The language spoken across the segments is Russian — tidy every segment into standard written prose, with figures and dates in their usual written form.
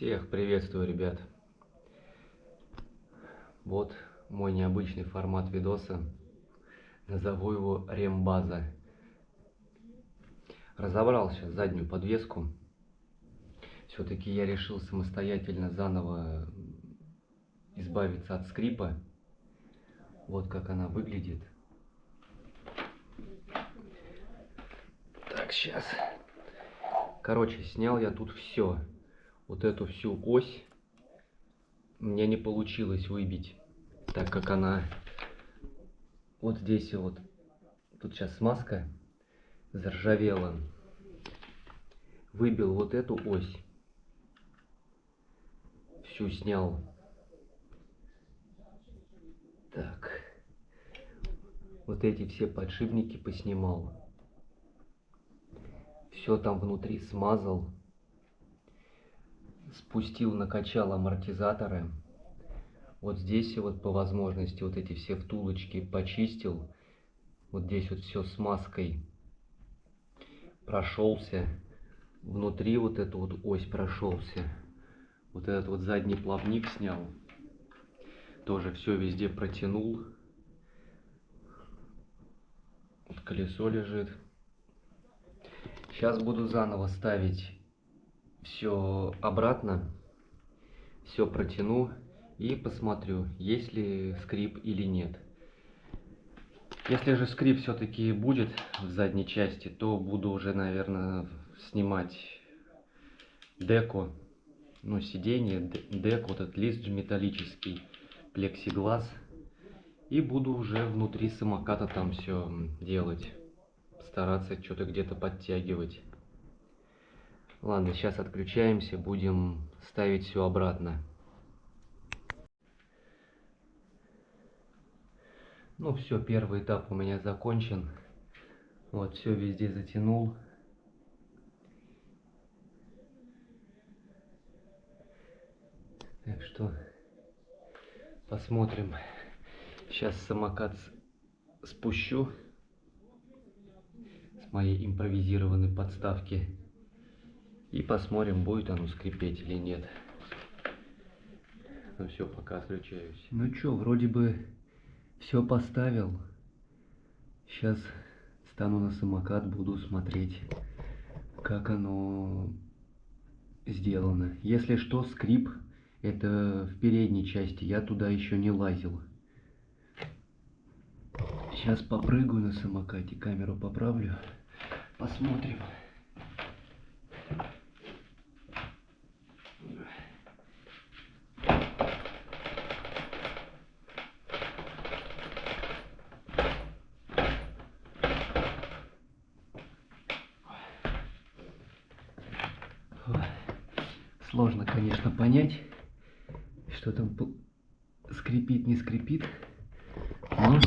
Всех приветствую, ребят. Вот мой необычный формат видоса. Назову его рембаза. Разобрал сейчас заднюю подвеску. Все-таки я решил самостоятельно заново избавиться от скрипа. Вот как она выглядит. Так, сейчас. Короче, снял я тут все. Вот эту всю ось мне не получилось выбить, так как она вот здесь вот, тут сейчас смазка заржавела. Выбил вот эту ось, всю снял. Так, вот эти все подшипники поснимал. Все там внутри смазал. Спустил, накачал амортизаторы. Вот здесь вот по возможности вот эти все втулочки почистил. Вот здесь вот все смазкой прошелся. Внутри вот эту вот ось прошелся. Вот этот вот задний плавник снял. Тоже все везде протянул. Вот колесо лежит. Сейчас буду заново ставить все обратно. Все протяну и посмотрю, есть ли скрип или нет. Если же скрип все-таки будет в задней части, то буду уже, наверное, снимать деку, ну, сиденье, деку, вот этот лист металлический, плексиглаз, и буду уже внутри самоката там все делать, стараться что-то где-то подтягивать. Ладно, сейчас отключаемся, будем ставить все обратно. Ну все, первый этап у меня закончен. Вот, все везде затянул. Так что посмотрим. Сейчас самокат спущу с моей импровизированной подставки. И посмотрим, будет оно скрипеть или нет. Ну все, пока отключаюсь. Ну что, вроде бы все поставил. Сейчас стану на самокат, буду смотреть, как оно сделано. Если что, скрип это в передней части, я туда еще не лазил. Сейчас попрыгаю на самокате, камеру поправлю, посмотрим. Сложно, конечно, понять, что там скрипит, не скрипит, но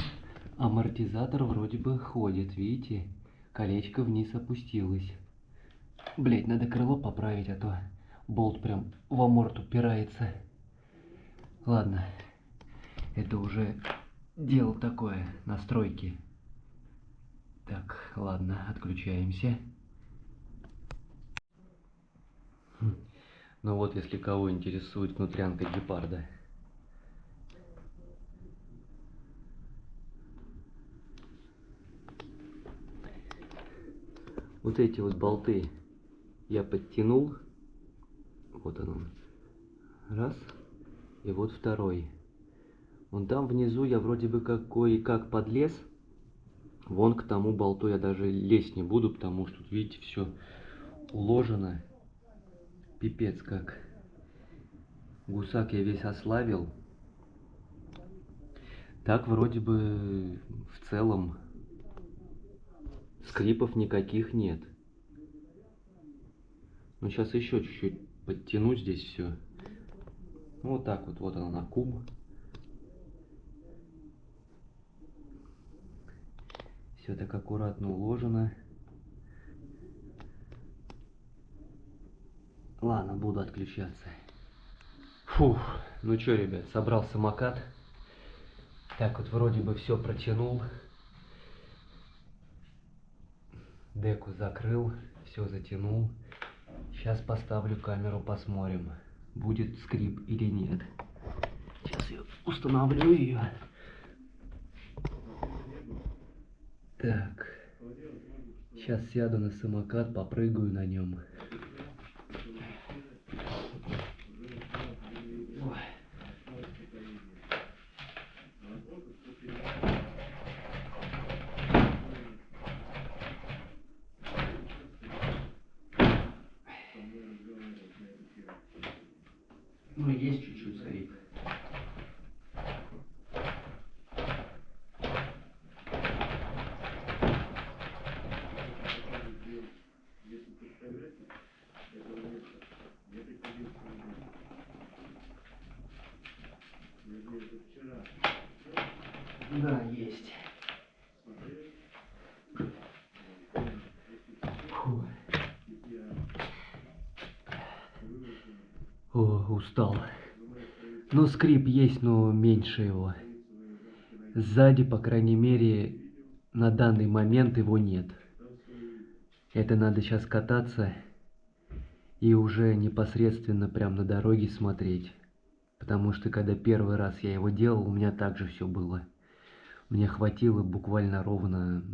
амортизатор вроде бы ходит, видите, колечко вниз опустилось. Блять, надо крыло поправить, а то болт прям в аморт упирается. Ладно, это уже дело такое, настройки. Так, ладно, отключаемся. Ну вот, если кого интересует внутрянка гепарда. Вот эти вот болты я подтянул. Вот он. Раз. И вот второй. Вон там внизу я вроде бы как подлез. Вон к тому болту я даже лезть не буду, потому что тут, видите, все уложено. Пипец как. Гусак я весь ослабил. Так вроде бы в целом скрипов никаких нет. Ну сейчас еще чуть-чуть подтяну здесь все. Вот так вот, вот она на куб. Все так аккуратно уложено. Ладно, буду отключаться. Фух, ну что, ребят, собрал самокат. Так вот вроде бы все протянул. Деку закрыл, все затянул. Сейчас поставлю камеру, посмотрим. будет скрип или нет. Сейчас я установлю ее. Так. Сейчас сяду на самокат, попрыгаю на нем. Ну, есть чуть-чуть скрип. Да, есть. Фу. О, устал. Ну, скрип есть, но меньше его. Сзади, по крайней мере, на данный момент его нет. Это надо сейчас кататься и уже непосредственно прям на дороге смотреть. Потому что когда первый раз я его делал, у меня также все было. Мне хватило буквально ровно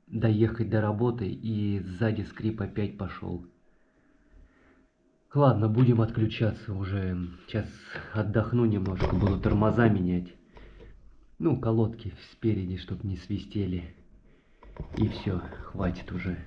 доехать до работы, и сзади скрип опять пошел. Ладно, будем отключаться уже. Сейчас отдохну немножко, буду тормоза менять. Ну, колодки спереди, чтобы не свистели. И все, хватит уже.